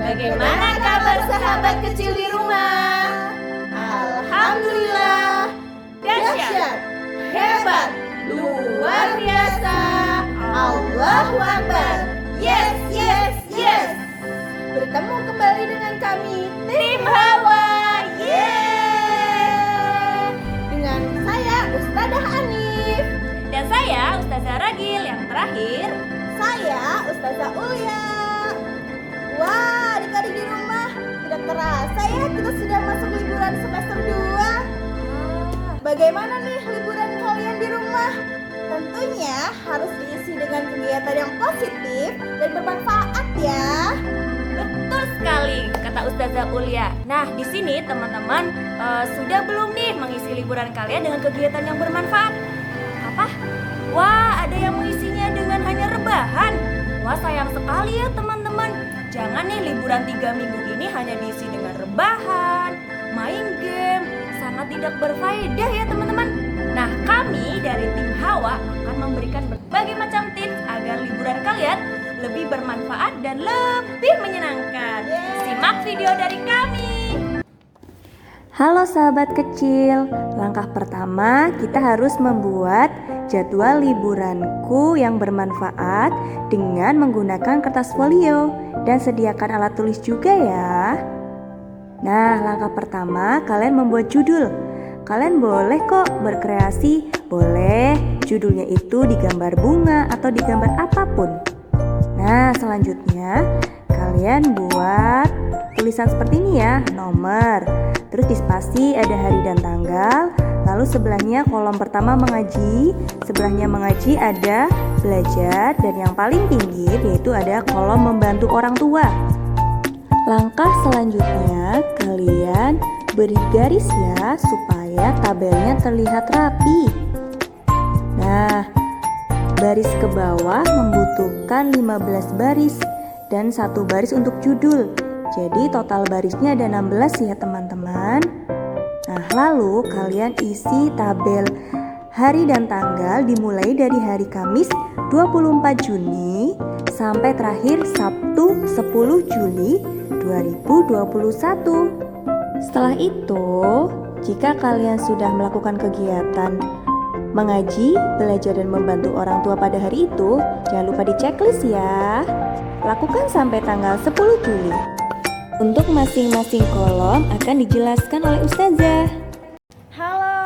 Bagaimana kabar sahabat kecil di rumah? Alhamdulillah, dahsyat, hebat, luar biasa, Allahu Akbar. Yes, yes, yes. Bertemu kembali dengan kami, Tim Hawa. Yeay. Dengan saya Ustazah Hanif. Dan saya Ustazah Ragil. Yang terakhir, saya Ustazah Ulia. Wah, adik-adik di rumah, tidak terasa ya kita sudah masuk liburan semester 2. Bagaimana nih liburan kalian di rumah? Tentunya harus diisi dengan kegiatan yang positif dan bermanfaat ya. betul sekali kata Ustazah Ulia. Nah, di sini teman-teman sudah belum nih mengisi liburan kalian dengan kegiatan yang bermanfaat? Apa? Wah, ada yang mengisinya dengan hanya rebahan. Wah, sayang sekali ya teman-teman. Jangan nih liburan 3 minggu ini hanya diisi dengan rebahan, main game, sangat tidak berfaedah ya teman-teman. Nah, kami dari Tim Hawa akan memberikan berbagai macam tips agar liburan kalian lebih bermanfaat dan lebih menyenangkan. Simak video dari kami. Halo sahabat kecil, langkah pertama kita harus membuat jadwal liburanku yang bermanfaat dengan menggunakan kertas folio dan sediakan alat tulis juga ya. Nah, langkah pertama kalian membuat judul. Kalian boleh kok berkreasi, boleh judulnya itu digambar bunga atau digambar apapun. Nah, selanjutnya kalian buat tulisan seperti ini ya, nomor. Terus di spasi ada hari dan tanggal. Lalu sebelahnya kolom pertama mengaji, sebelahnya mengaji ada belajar, dan yang paling pinggir yaitu ada kolom membantu orang tua. Langkah selanjutnya kalian beri garis ya supaya tabelnya terlihat rapi. Nah, baris ke bawah membutuhkan 15 baris dan 1 baris untuk judul. Jadi total barisnya ada 16 ya teman-teman. Nah, lalu kalian isi tabel hari dan tanggal dimulai dari hari Kamis 24 Juni sampai terakhir Sabtu 10 Juli 2021. Setelah itu, jika kalian sudah melakukan kegiatan mengaji, belajar, dan membantu orang tua pada hari itu, jangan lupa di checklist ya. Lakukan sampai tanggal 10 Juli. Untuk masing-masing kolom akan dijelaskan oleh Ustazah. Halo,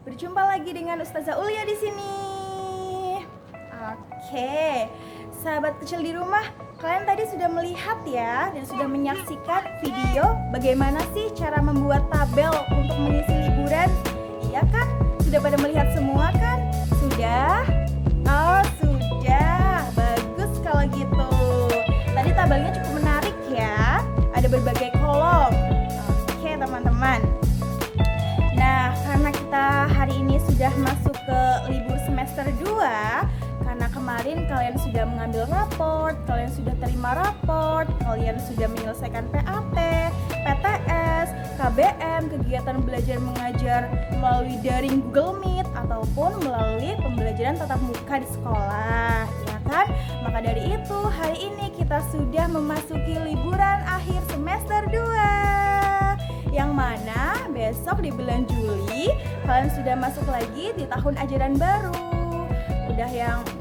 berjumpa lagi dengan Ustazah Ulia di sini. Oke, sahabat kecil di rumah, kalian tadi sudah melihat ya dan sudah menyaksikan video bagaimana sih cara membuat tabel untuk mengisi liburan? Iya kan? Sudah pada melihat semua kan? Sudah? Oh, sudah. Bagus kalau gitu. Tadi tabelnya cukup menarik ya. Ada berbagai kolom. Oke, teman-teman. Nah, karena kita hari ini sudah masuk ke libur semester 2, karena kemarin kalian sudah mengambil raport, kalian sudah terima raport, kalian sudah menyelesaikan PAT, PTS, KBM, kegiatan belajar mengajar melalui daring Google Meet ataupun melalui pembelajaran tatap muka di sekolah, ya kan? Maka dari itu, hari ini kita sudah memasuki liburan akhir semester 2. Yang mana besok di bulan Juli kalian sudah masuk lagi di tahun ajaran baru. Udah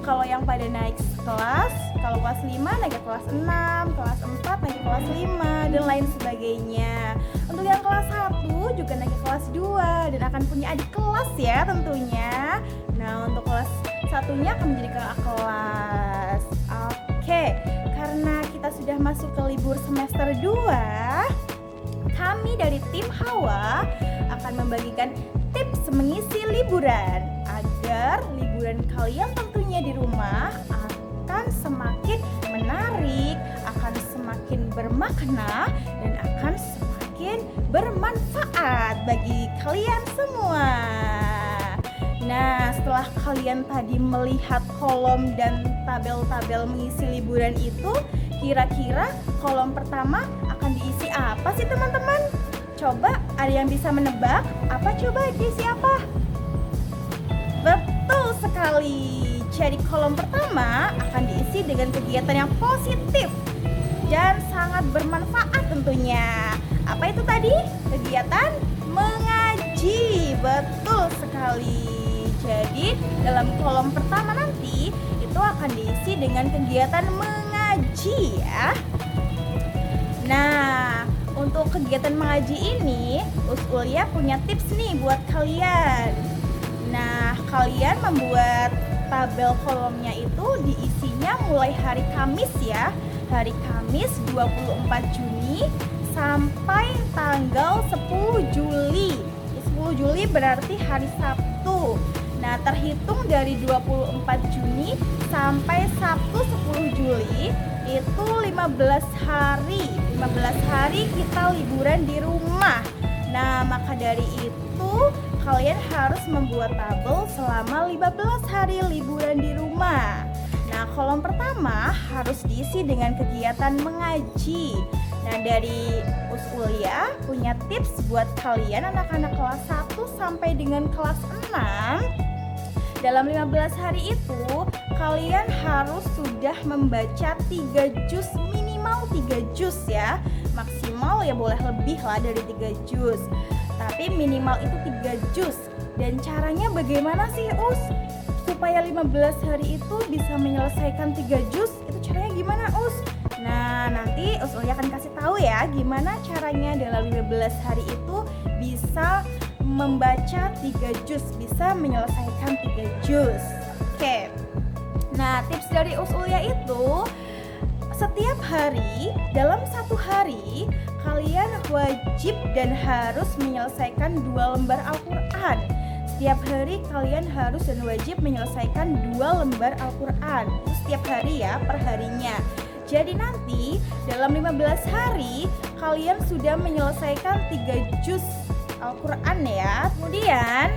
kalau yang pada naik kelas, kalau kelas 5 naik ke kelas 6, kelas 4 naik ke kelas 5, dan lain sebagainya. Untuk yang kelas 1 juga naik ke kelas 2 dan akan punya adik kelas ya tentunya. Nah, untuk kelas 1-nya akan menjadi kakak kelas. Oke, karena kita sudah masuk ke libur semester 2, kami dari Tim Hawa akan membagikan tips mengisi liburan agar liburan kalian tentunya di rumah akan semakin menarik, akan semakin bermakna, dan akan semakin bermanfaat bagi kalian semua. Nah, setelah kalian tadi melihat kolom dan tabel-tabel mengisi liburan itu, kira-kira kolom pertama akan diisi apa sih teman-teman? Coba ada yang bisa menebak? Apa coba diisi apa? Betul sekali. Jadi kolom pertama akan diisi dengan kegiatan yang positif. dan sangat bermanfaat tentunya. Apa itu tadi? Kegiatan mengaji. Betul sekali. Jadi dalam kolom pertama nanti itu akan diisi dengan kegiatan mengaji ya. Nah, untuk kegiatan mengaji ini Ulia punya tips nih buat kalian. Nah, kalian membuat tabel kolomnya itu diisinya mulai hari Kamis ya. Hari Kamis 24 Juni sampai tanggal 10 Juli. 10 Juli berarti hari Sabtu. Nah, terhitung dari 24 Juni sampai Sabtu 10 Juli itu 15 hari. 15 hari kita liburan di rumah. Nah, maka dari itu kalian harus membuat tabel selama 15 hari liburan di rumah. Nah, kolom pertama harus diisi dengan kegiatan mengaji. Nah, dari Ulia punya tips buat kalian anak-anak kelas 1 sampai dengan kelas 6. Dalam 15 hari itu, kalian harus sudah membaca 3 juz, minimal 3 juz ya. Maksimal ya boleh lebih lah dari 3 juz. Tapi minimal itu 3 juz. Dan caranya bagaimana sih supaya 15 hari itu bisa menyelesaikan 3 juz? Itu caranya gimana Nah, nanti Ulia akan kasih tahu ya gimana caranya dalam 15 hari itu bisa membaca 3 juz, bisa menyelesaikan 3 juz. Oke. Nah, tips dari Ulia itu setiap hari, dalam satu hari kalian wajib dan harus menyelesaikan 2 lembar Al-Quran. Setiap hari kalian harus dan wajib menyelesaikan 2 lembar Al-Quran. Itu setiap hari ya, per harinya. Jadi nanti dalam 15 hari kalian sudah menyelesaikan 3 juz Al-Quran ya. Kemudian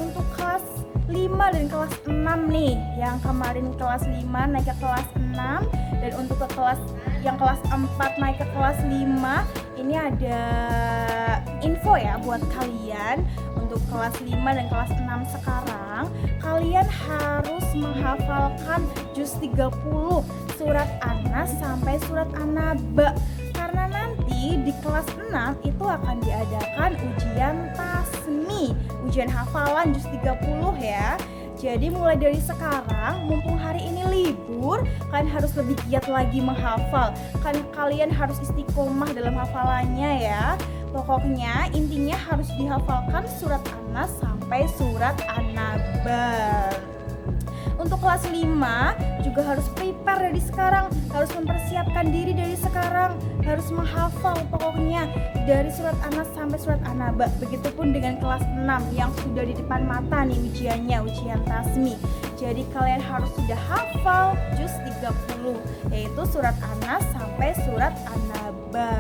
untuk kelas 5 dan kelas 6 nih, yang kemarin kelas 5 naik ke kelas 6, dan untuk ke kelas yang kelas 4 naik ke kelas 5, ini ada info ya buat kalian. Untuk kelas 5 dan kelas 6 sekarang, kalian harus menghafalkan juz 30 surat An-Nas sampai surat An-Naba. Karena nanti di kelas 6 itu akan diadakan ujian tasmi, ujian hafalan juz 30 ya. Jadi mulai dari sekarang, mumpung hari ini libur, kalian harus lebih giat lagi menghafal. Kan kalian harus istiqomah dalam hafalannya ya. Pokoknya intinya harus dihafalkan surat An-Nas sampai surat An-Naba. Untuk kelas 5 juga harus prepare dari sekarang, harus mempersiapkan diri dari sekarang, harus menghafal pokoknya dari surat An-Nas sampai surat An-Naba. Begitupun dengan kelas 6 yang sudah di depan mata nih ujiannya, ujian tasmi. Jadi kalian harus sudah hafal juz 30, yaitu surat An-Nas sampai surat An-Naba.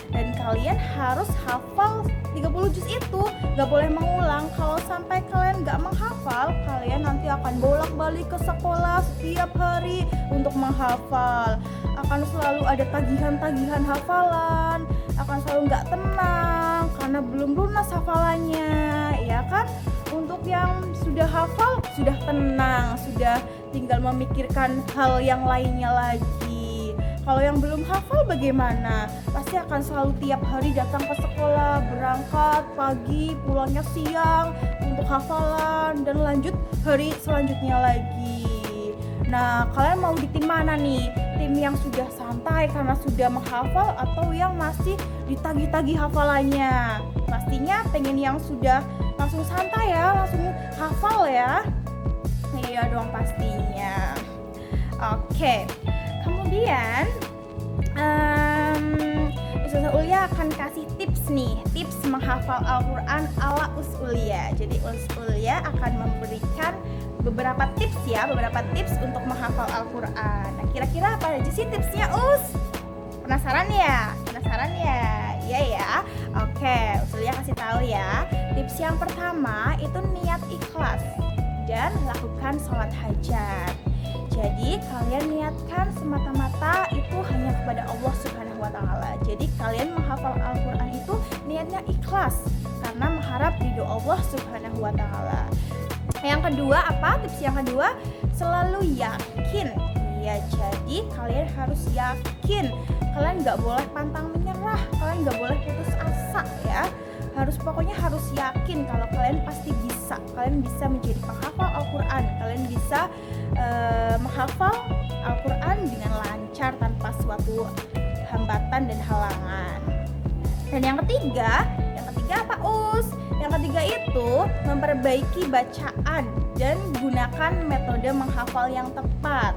Dan kalian harus hafal 30 juz itu, gak boleh mengulang. Kalau sampai kalian gak menghafal, kalian nanti akan bolak-balik ke sekolah setiap hari untuk menghafal. Akan selalu ada tagihan-tagihan hafalan, akan selalu gak tenang karena belum lunas hafalannya, ya kan? Untuk yang sudah hafal, sudah tenang, sudah tinggal memikirkan hal yang lainnya lagi. Kalau yang belum hafal bagaimana? Pasti akan selalu tiap hari datang ke sekolah, berangkat pagi, pulangnya siang untuk hafalan, dan lanjut hari selanjutnya lagi. Nah, kalian mau di tim mana nih? Tim yang sudah santai karena sudah menghafal, atau yang masih ditagi-tagi hafalannya? Pastinya pengen yang sudah langsung santai ya, langsung hafal ya. Iya dong pastinya. Oke. Kemudian Ustazah Ulia akan kasih tips nih, tips menghafal Al-Quran ala Ulia. Jadi Ulia akan memberikan beberapa tips ya, beberapa tips untuk menghafal Al-Quran. Nah, kira-kira apa aja sih tipsnya Penasaran ya? Iya ya. Oke, Ulia kasih tahu ya. Tips yang pertama itu niat ikhlas dan lakukan sholat hajat. Jadi kalian niatkan semata-mata itu hanya kepada Allah Subhanahu wa Ta'ala. Jadi kalian menghafal Al-Quran itu niatnya ikhlas karena mengharap ridho Allah Subhanahu wa Ta'ala. Yang kedua apa? Tips yang kedua, selalu yakin. Ya, jadi Jadi kalian harus yakin, kalian nggak boleh pantang menyerah, kalian nggak boleh putus asa ya. Pokoknya harus yakin kalau kalian pasti bisa, kalian bisa menjadi penghafal Al-Quran, kalian bisa menghafal Al-Quran dengan lancar tanpa suatu hambatan dan halangan. Dan yang ketiga apa Us? Yang ketiga itu memperbaiki bacaan dan gunakan metode menghafal yang tepat.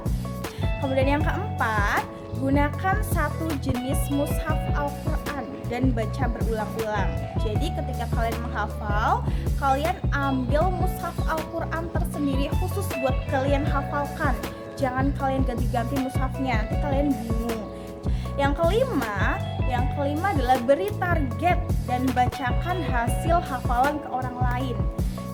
Kemudian yang keempat, gunakan satu jenis mushaf Al-Quran dan baca berulang-ulang. Jadi ketika kalian menghafal, kalian ambil mushaf Al-Quran tersendiri khusus buat kalian hafalkan. Jangan kalian ganti-ganti mushafnya, nanti kalian bingung. Yang kelima adalah beri target dan bacakan hasil hafalan ke orang lain.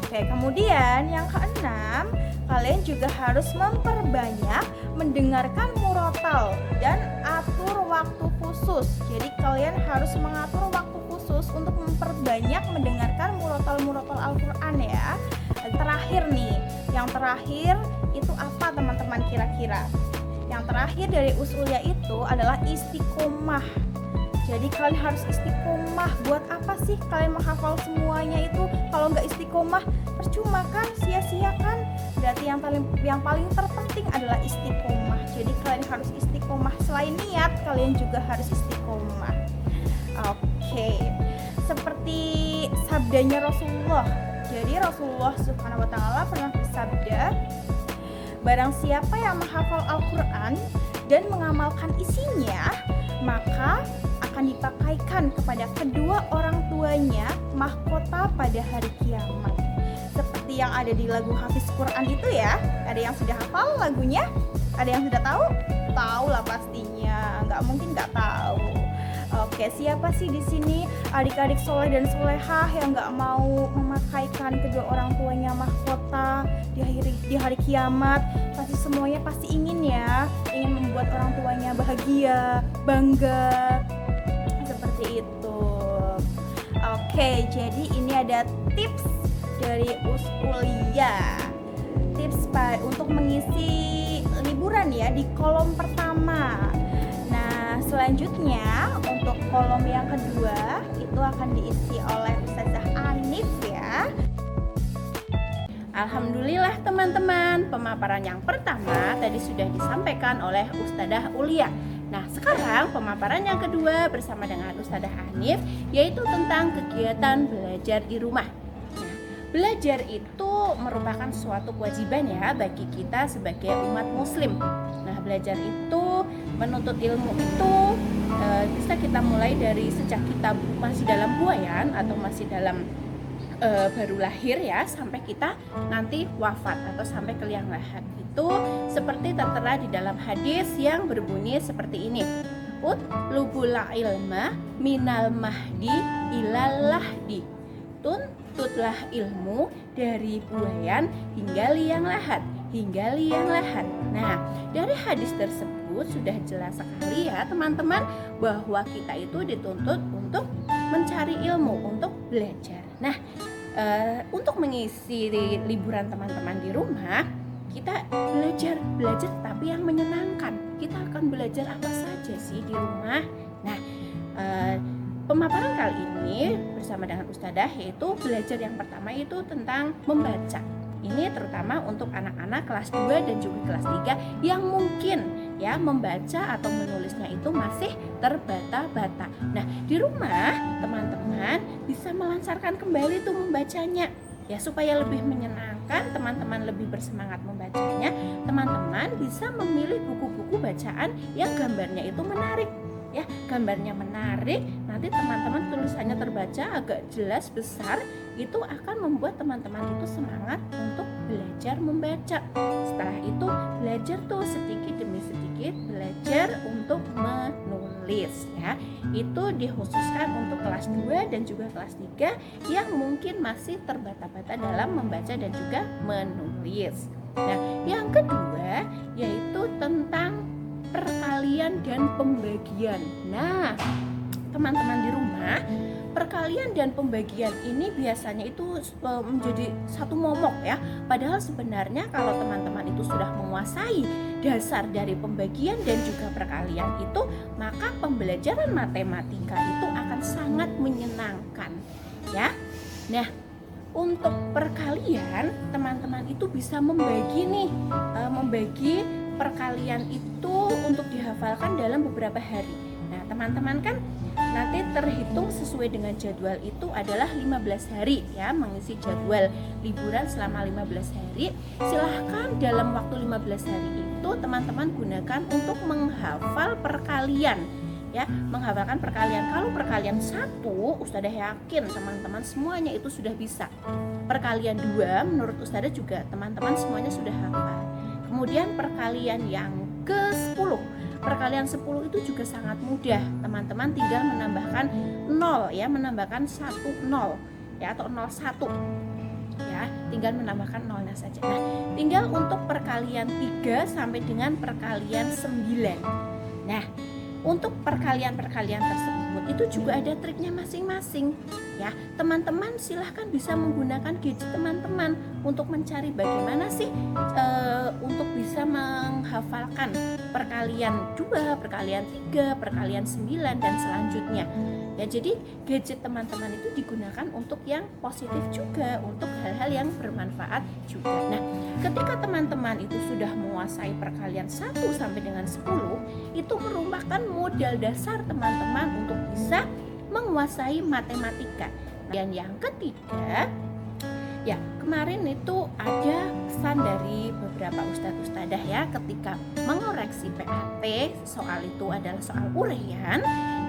Oke, kemudian yang keenam, kalian juga harus memperbanyak mendengarkan murotal dan atur waktu khusus. Jadi kalian harus mengatur waktu khusus untuk memperbanyak mendengarkan murotal Al-Quran ya. Yang terakhir itu apa teman-teman kira-kira? Yang terakhir dari usulnya itu adalah istiqomah. Jadi kalian harus istiqomah. Buat apa sih kalian menghafal semuanya itu kalau nggak istiqomah? Percuma kan, sia-sia kan? Berarti yang paling terpenting adalah istiqomah. Jadi kalian harus istiqomah. Selain niat, kalian juga harus istiqomah. Oke. Seperti sabdanya Rasulullah. Jadi Rasulullah Subhanahu wa taala pernah bersabda, barang siapa yang menghafal Al-Quran dan mengamalkan isinya, maka akan dipakaikan kepada kedua orang tuanya mahkota pada hari kiamat. Seperti yang ada di lagu Hafiz Quran itu ya. Ada yang sudah hafal lagunya? Ada yang sudah tahu? Tahu lah pastinya, nggak mungkin nggak tahu. Oke, siapa sih di sini adik-adik soleh dan solehah yang nggak mau memakaikan kedua orang tuanya mahkota di hari kiamat? Pasti semuanya pasti ingin ya, ingin membuat orang tuanya bahagia, bangga, seperti itu. Oke, jadi ini ada tips dari Usulia. Tips untuk mengisi liburan ya di kolom pertama. Nah, selanjutnya untuk kolom yang kedua itu akan diisi oleh Ustazah Anif ya. Alhamdulillah teman-teman, pemaparan yang pertama tadi sudah disampaikan oleh Ustazah Ulia. Nah, sekarang pemaparan yang kedua bersama dengan Ustazah Anif, yaitu tentang kegiatan belajar di rumah. Nah, belajar itu merupakan suatu kewajiban ya bagi kita sebagai umat muslim. Nah, belajar itu, menuntut ilmu itu bisa kita mulai dari sejak kita masih dalam buayan atau masih dalam baru lahir ya, sampai kita nanti wafat atau sampai ke liang lahat. Itu seperti tertera di dalam hadis yang berbunyi seperti ini. Utlubul ilma minal mahdi ilal lahdi. Tuntutlah ilmu dari buayan hingga liang lahat, Nah, dari hadis tersebut sudah jelas sekali ya teman-teman bahwa kita itu dituntut untuk mencari ilmu, untuk belajar. Nah, untuk mengisi liburan teman-teman di rumah, kita belajar tapi yang menyenangkan. Kita akan belajar apa saja sih di rumah? Nah, pemaparan kali ini bersama dengan Ustazah yaitu belajar yang pertama itu tentang membaca. Ini terutama untuk anak-anak kelas 2 dan juga kelas 3 yang mungkin ya membaca atau menulisnya itu masih terbata-bata. Nah, di rumah teman-teman bisa melancarkan kembali tuh membacanya. Ya, supaya lebih menyenangkan, teman-teman lebih bersemangat membacanya, teman-teman bisa memilih buku-buku bacaan yang gambarnya itu menarik. Ya, gambarnya menarik, nanti teman-teman tulisannya terbaca agak jelas besar, itu akan membuat teman-teman itu semangat untuk belajar membaca. Setelah itu belajar tuh sedikit demi sedikit belajar untuk menulis ya. Itu dikhususkan untuk kelas 2 dan juga kelas 3 yang mungkin masih terbata-bata dalam membaca dan juga menulis. Nah, yang kedua yaitu tentang perkalian dan pembagian. Nah, teman-teman di rumah, perkalian dan pembagian ini biasanya itu menjadi satu momok ya. Padahal sebenarnya kalau teman-teman itu sudah menguasai dasar dari pembagian dan juga perkalian itu, maka pembelajaran matematika itu akan sangat menyenangkan ya. Nah, untuk perkalian teman-teman itu bisa membagi perkalian itu untuk dihafalkan dalam beberapa hari. Nah, teman-teman kan nanti terhitung sesuai dengan jadwal itu adalah 15 hari ya, mengisi jadwal liburan selama 15 hari. Silahkan dalam waktu 15 hari itu teman-teman gunakan untuk menghafal perkalian ya, menghafalkan perkalian. Kalau perkalian 1, Ustadzah yakin teman-teman semuanya itu sudah bisa. Perkalian 2 menurut Ustadzah juga teman-teman semuanya sudah hafal. Kemudian perkalian yang ke-10, perkalian 10 itu juga sangat mudah. Teman-teman tinggal menambahkan 0 ya, menambahkan 1 0 ya, atau 0 1 ya, tinggal menambahkan nolnya saja. Nah, tinggal untuk perkalian 3 sampai dengan perkalian 9. Nah, untuk perkalian-perkalian tersebut itu juga ada triknya masing-masing ya. Teman-teman silahkan bisa menggunakan gadget teman-teman untuk mencari bagaimana sih untuk bisa menghafalkan perkalian 2, perkalian 3, perkalian 9 dan selanjutnya. Ya, jadi gadget teman-teman itu digunakan untuk yang positif juga, untuk hal-hal yang bermanfaat juga. Nah, ketika teman-teman itu sudah menguasai perkalian 1 sampai dengan 10, itu merupakan modal dasar teman-teman untuk bisa menguasai matematika. Dan yang ketiga, ya kemarin itu ada pesan dari beberapa ustadz-ustadzah ya, ketika mengoreksi PAT soal itu adalah soal uraian,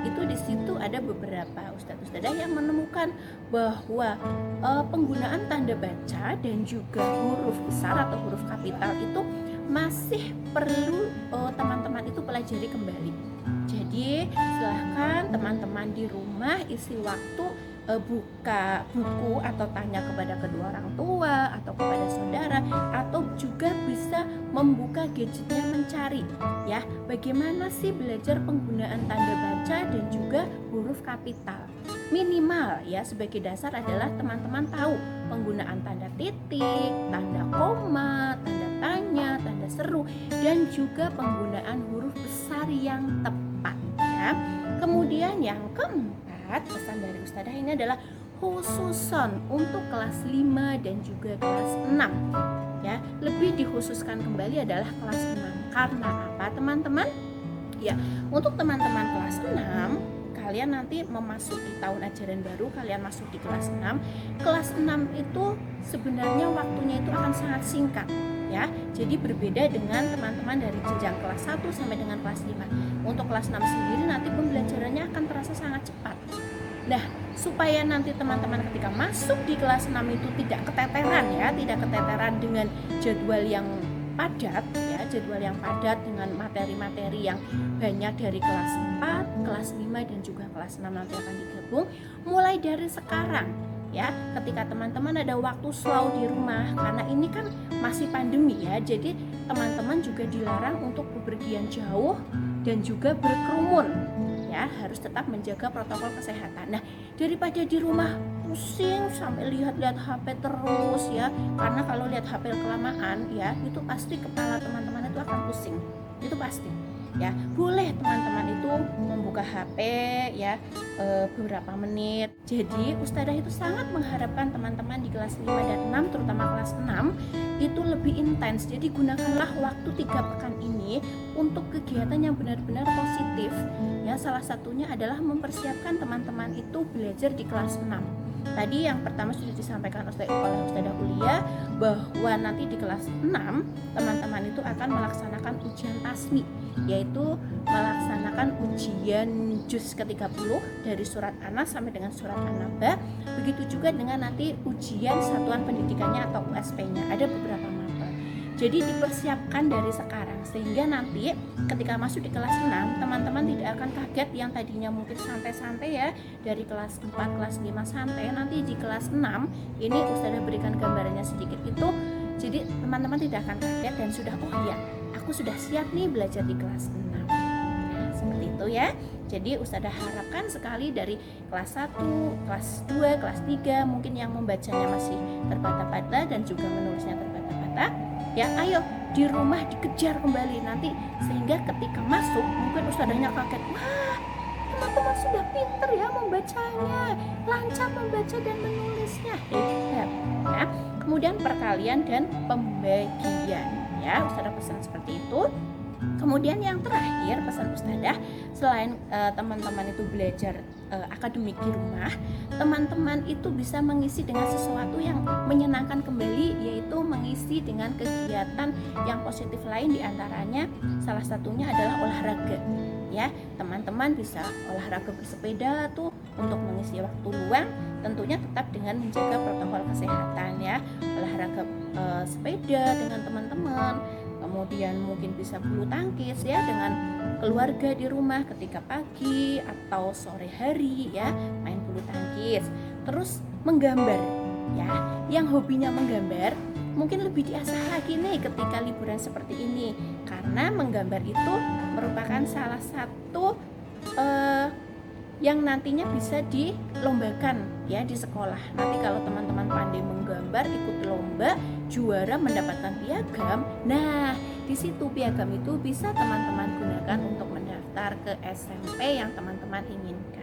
itu di situ ada beberapa ustadz-ustadzah yang menemukan bahwa penggunaan tanda baca dan juga huruf besar atau huruf kapital itu masih perlu teman-teman itu pelajari kembali. Jadi silahkan teman-teman di rumah isi waktu buka buku atau tanya kepada kedua orang tua atau kepada saudara, atau juga bisa membuka gadgetnya mencari ya, bagaimana sih belajar penggunaan tanda baca dan juga huruf kapital. Minimal ya, sebagai dasar adalah teman-teman tahu penggunaan tanda titik, tanda koma, tanda tanya, tanda seru, dan juga penggunaan huruf besar yang tepat ya. Kemudian yang keempat, pesan dari Ustadzah ini adalah khususon untuk kelas 5 dan juga kelas 6 ya. Lebih dikhususkan kembali adalah kelas 6. Karena apa teman-teman? Ya, untuk teman-teman kelas 6, kalian nanti memasuki tahun ajaran baru, kalian masuk di kelas 6. Kelas 6 itu sebenarnya waktunya itu akan sangat singkat ya. Jadi berbeda dengan teman-teman dari jenjang kelas 1 sampai dengan kelas 5. Untuk kelas 6 sendiri nanti pembelajarannya akan terasa sangat cepat. Nah, supaya nanti teman-teman ketika masuk di kelas 6 itu tidak keteteran ya, tidak keteteran dengan jadwal yang padat ya, jadwal yang padat dengan materi-materi yang banyak dari kelas 4, kelas 5 dan juga kelas 6 nanti akan digabung mulai dari sekarang ya. Ketika teman-teman ada waktu slow di rumah, karena ini kan masih pandemi ya, jadi teman-teman juga dilarang untuk bepergian jauh dan juga berkerumun ya, harus tetap menjaga protokol kesehatan. Nah, daripada di rumah pusing sampai lihat-lihat HP terus ya, karena kalau lihat HP kelamaan ya, itu pasti kepala teman-teman itu akan pusing, itu pasti ya. Boleh teman-teman itu membuka HP ya beberapa menit. Jadi Ustadzah itu sangat mengharapkan teman-teman di kelas 5 dan 6, terutama kelas 6 itu lebih intens. Jadi gunakanlah waktu 3 pekan ini untuk kegiatan yang benar-benar positif ya. Salah satunya adalah mempersiapkan teman-teman itu belajar di kelas 6. Tadi yang pertama sudah disampaikan oleh Ustadzah Ulia bahwa nanti di kelas 6 teman-teman itu akan melaksanakan ujian tasmi, yaitu melaksanakan ujian juz ke-30 dari surat Anas sampai dengan surat An-Naba. Begitu juga dengan nanti ujian satuan pendidikannya atau USP-nya, ada beberapa mapel. Jadi dipersiapkan dari sekarang sehingga nanti ketika masuk di kelas 6 teman-teman tidak akan kaget yang tadinya mungkin santai-santai ya, dari kelas 4, kelas 5 santai, nanti di kelas 6 ini Ustadzah berikan gambarannya sedikit itu. Jadi teman-teman tidak akan kaget dan sudah, oh iya, aku sudah siap nih belajar di kelas 6. Nah, seperti itu ya. Jadi Ustadzah harapkan sekali dari kelas 1, kelas 2, kelas 3 mungkin yang membacanya masih terbata-bata dan juga menulisnya terbata-bata ya, ayo di rumah dikejar kembali nanti, sehingga ketika masuk mungkin ustadzahnya kaget, wah teman-teman sudah pinter ya membacanya, lancar membaca dan menulisnya, hebat ya. Kemudian perkalian dan pembagian ya, ustadzah pesan seperti itu. Kemudian yang terakhir pesan ustadzah, selain teman-teman itu belajar akademik di rumah, teman-teman itu bisa mengisi dengan sesuatu yang menyenangkan kembali, yaitu mengisi dengan kegiatan yang positif lain, diantaranya salah satunya adalah olahraga ya. Teman-teman bisa olahraga bersepeda tuh untuk mengisi waktu luang, tentunya tetap dengan menjaga protokol kesehatan ya. Olahraga sepeda dengan teman-teman, kemudian mungkin bisa bulu tangkis ya dengan keluarga di rumah ketika pagi atau sore hari ya, main bulu tangkis. Terus menggambar ya, yang hobinya menggambar mungkin lebih diasah lagi nih ketika liburan seperti ini, karena menggambar itu merupakan salah satu yang nantinya bisa dilombakan ya di sekolah. Nanti kalau teman-teman pandai menggambar, ikut lomba, juara, mendapatkan piagam. Nah, di situ piagam itu bisa teman-teman gunakan untuk mendaftar ke SMP yang teman-teman inginkan.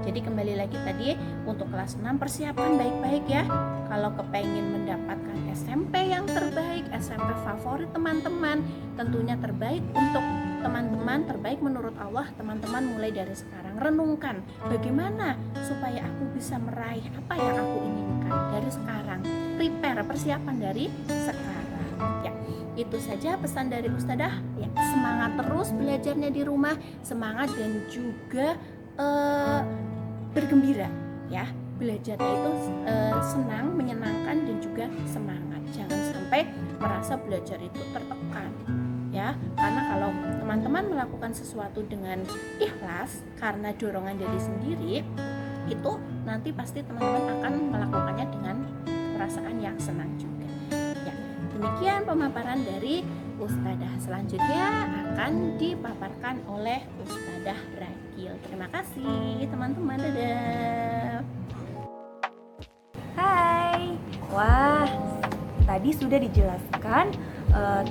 Jadi kembali lagi tadi, untuk kelas 6 persiapan baik-baik ya. Kalau kepengen mendapatkan SMP yang terbaik, SMP favorit teman-teman, tentunya terbaik untuk teman-teman, terbaik menurut Allah, teman-teman mulai dari sekarang renungkan bagaimana supaya aku bisa meraih apa yang aku inginkan dari sekarang. Prepare, persiapan dari sekarang ya. Itu saja pesan dari ustadzah ya. Semangat terus belajarnya di rumah, semangat dan juga bergembira ya. Belajarnya itu senang, menyenangkan dan juga semangat. Jangan sampai merasa belajar itu tertekan ya, karena kalau teman-teman melakukan sesuatu dengan ikhlas karena dorongan diri sendiri, itu nanti pasti teman-teman akan melakukannya dengan perasaan yang senang juga ya. Demikian pemaparan dari ustadzah. Selanjutnya akan dipaparkan oleh ustadzah Ragil. Terima kasih teman-teman, dadah. Hai. Wah, tadi sudah dijelaskan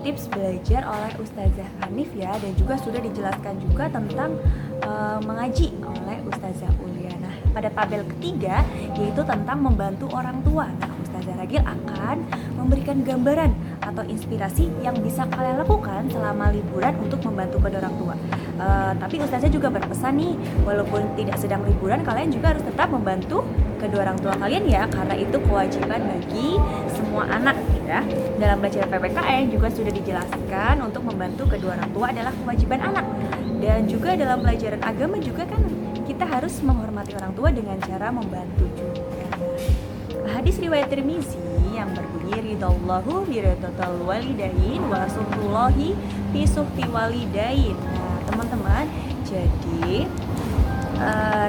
tips belajar oleh Ustazah Hanif ya, dan juga sudah dijelaskan juga tentang mengaji oleh Ustazah Ulia. Nah, pada tabel ketiga yaitu tentang membantu orang tua. Nah, Ustazah Ragil akan memberikan gambaran atau inspirasi yang bisa kalian lakukan selama liburan untuk membantu kedua orang tua. Tapi Ustazah juga berpesan nih, walaupun tidak sedang liburan, kalian juga harus tetap membantu kedua orang tua kalian ya, karena itu kewajiban bagi semua anak ya. Dalam pelajaran PPKN juga sudah dijelaskan untuk membantu kedua orang tua adalah kewajiban anak. Dan juga dalam pelajaran agama juga kan kita harus menghormati orang tua dengan cara membantu juga. Hadis riwayat Tirmizi yang berbunyi ridallahu bi ridatal walidain wa suhtullahi fi suhti walidain. Nah, teman-teman, jadi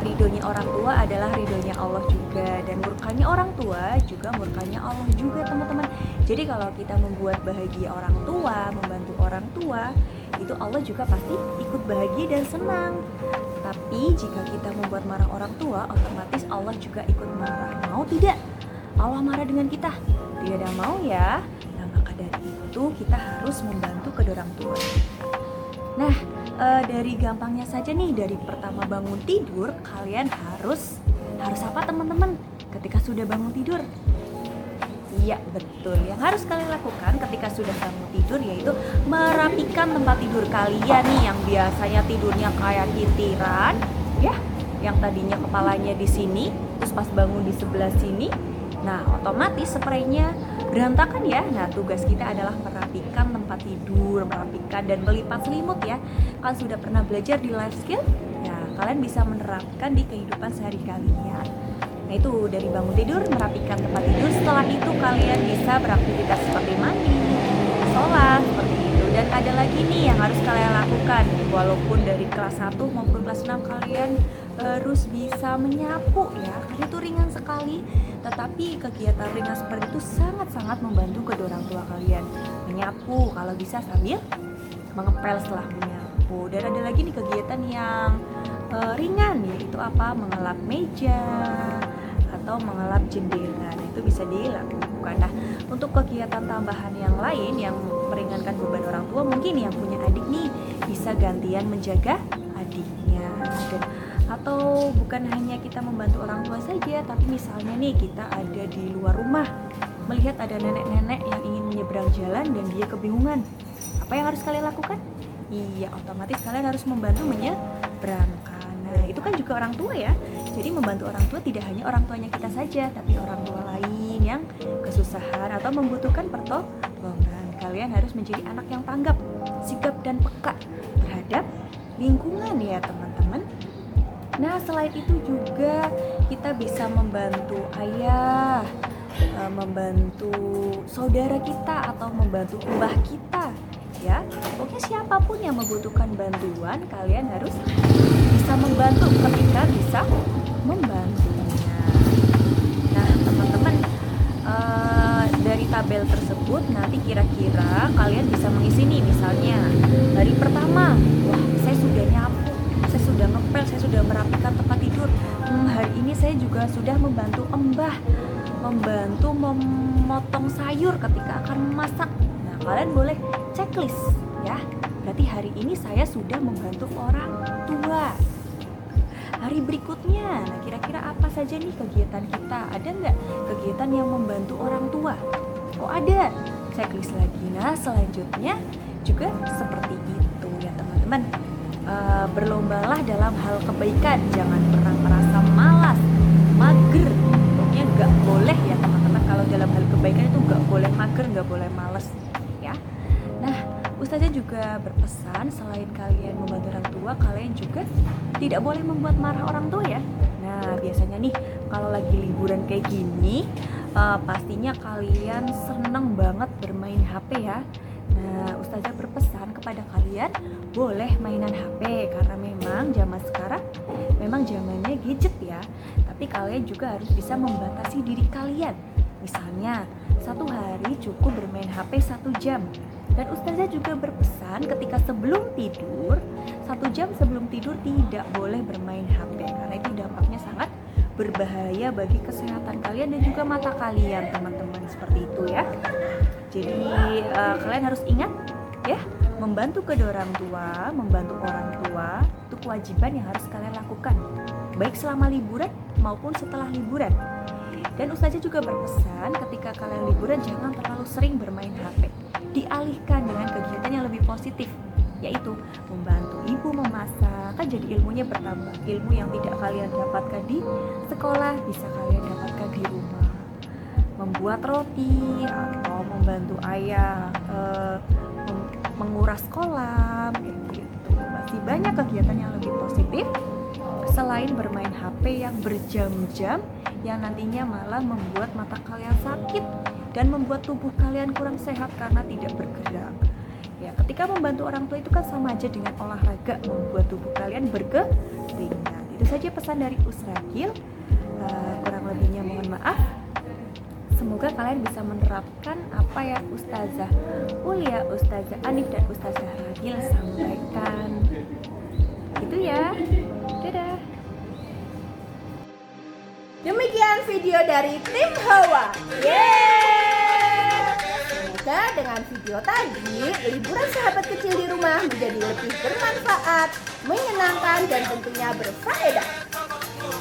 ridhonya orang tua adalah ridhonya Allah juga, dan murkanya orang tua juga murkanya Allah juga, teman-teman. Jadi kalau kita membuat bahagia orang tua, membantu orang tua, itu Allah juga pasti ikut bahagia dan senang. Tapi jika kita membuat marah orang tua, otomatis Allah juga ikut marah. Mau tidak? Allah marah dengan kita? Tidak mau ya. Nah, maka dari itu kita harus membantu kedua orang tua. Nah, dari gampangnya saja nih, dari pertama bangun tidur, kalian harus apa teman-teman ketika sudah bangun tidur? Iya betul, yang harus kalian lakukan ketika sudah bangun tidur yaitu merapikan tempat tidur kalian nih, yang biasanya tidurnya kayak titiran ya, yang tadinya kepalanya di sini terus pas bangun di sebelah sini. Nah, otomatis spraynya berantakan ya. Nah, tugas kita adalah merapikan tempat tidur, merapikan dan melipat selimut ya. Kalian sudah pernah belajar di life skill? Ya, kalian bisa menerapkan di kehidupan sehari-hari ya. Nah, itu dari bangun tidur, merapikan tempat tidur. Setelah itu kalian bisa beraktivitas seperti mandi, sholat, seperti itu. Dan ada lagi nih yang harus kalian lakukan. Walaupun dari kelas 1 maupun kelas 6 kalian harus bisa menyapu ya, karena itu ringan sekali. Tetapi kegiatan ringan seperti itu sangat-sangat membantu kedua orang tua kalian. Menyapu kalau bisa sambil mengepel setelah menyapu. Dan ada lagi nih kegiatan yang ringan, yaitu apa? Mengelap meja atau mengelap jendela. Nah, itu bisa dilakukan. Nah, untuk kegiatan tambahan yang lain yang meringankan beban orang tua, mungkin yang punya adik nih bisa gantian menjaga adiknya. Atau bukan hanya kita membantu orang tua saja, tapi misalnya nih kita ada di luar rumah, melihat ada nenek-nenek yang ingin menyeberang jalan dan dia kebingungan. Apa yang harus kalian lakukan? Iya, otomatis kalian harus membantu menyeberangkan. Nah, itu kan juga orang tua ya. Jadi membantu orang tua tidak hanya orang tuanya kita saja, tapi orang tua lain yang kesusahan atau membutuhkan pertolongan. Kalian harus menjadi anak yang tanggap, sigap dan peka terhadap lingkungan ya teman-teman. Nah, selain itu juga kita bisa membantu ayah, membantu saudara kita atau membantu mbah kita ya. Pokoknya siapapun yang membutuhkan bantuan, kalian harus bisa membantu ketika bisa membantunya. Nah teman-teman, dari tabel tersebut nanti kira-kira kalian bisa mengisi nih. Misalnya hari pertama, wah saya sudah nyapu, saya sudah ngepel, saya sudah merapikan tempat tidur. Hari ini saya juga sudah membantu embah, membantu memotong sayur ketika akan memasak. Nah, kalian boleh checklist ya. Berarti hari ini saya sudah membantu orang tua. Hari berikutnya, nah kira-kira apa saja nih kegiatan kita? Ada nggak kegiatan yang membantu orang tua? Oh ada, checklist lagi. Nah selanjutnya juga seperti itu ya teman-teman. Berlombalah dalam hal kebaikan, jangan pernah merasa malas, mager. Pokoknya nggak boleh ya teman-teman. Kalau dalam hal kebaikan itu nggak boleh mager, nggak boleh malas ya. Nah, Ustazah juga berpesan selain kalian membantu orang tua, kalian juga tidak boleh membuat marah orang tua ya. Nah, biasanya nih kalau lagi liburan kayak gini, pastinya kalian seneng banget bermain HP ya. Nah, Ustazah berpesan kepada kalian boleh mainan HP karena memang zaman sekarang memang zamannya gadget ya. Tapi kalian juga harus bisa membatasi diri kalian. Misalnya, satu hari cukup bermain HP 1 jam. Dan Ustazah juga berpesan ketika sebelum tidur, 1 jam sebelum tidur tidak boleh bermain HP karena itu dampaknya sangat berbahaya bagi kesehatan kalian dan juga mata kalian teman-teman, seperti itu ya. Jadi kalian harus ingat ya, membantu kedua orang tua, membantu orang tua itu kewajiban yang harus kalian lakukan baik selama liburan maupun setelah liburan. Dan Ustazah juga berpesan ketika kalian liburan jangan terlalu sering bermain HP, dialihkan dengan kegiatan yang lebih positif, yaitu membantu ibu memasak. Kan jadi ilmunya bertambah, ilmu yang tidak kalian dapatkan di sekolah bisa kalian dapatkan di rumah. Membuat roti atau membantu ayah menguras kolam gitu. Masih banyak kegiatan yang lebih positif selain bermain HP yang berjam-jam yang nantinya malah membuat mata kalian sakit dan membuat tubuh kalian kurang sehat karena tidak bergerak. Ya, ketika membantu orang tua itu kan sama aja dengan olahraga, membuat tubuh kalian berkeringat. Itu saja pesan dari Usrakil. Kurang lebihnya mohon maaf. Semoga kalian bisa menerapkan apa yang Ustazah Ulia, Ustazah Anif, dan Ustazah Ragil sampaikan. Itu ya. Dadah. Demikian video dari tim Hawa. Yeay! Semoga dengan video tadi, liburan sahabat kecil di rumah menjadi lebih bermanfaat, menyenangkan, dan tentunya berfaedah.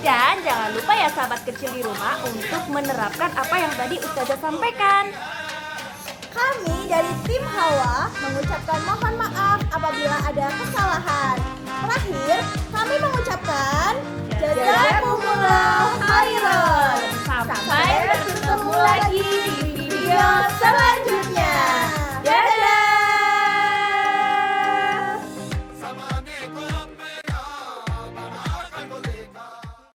Dan jangan lupa ya sahabat kecil di rumah untuk menerapkan apa yang tadi Ustazah sampaikan. Kami dari tim Hawa mengucapkan mohon maaf apabila ada kesalahan. Terakhir,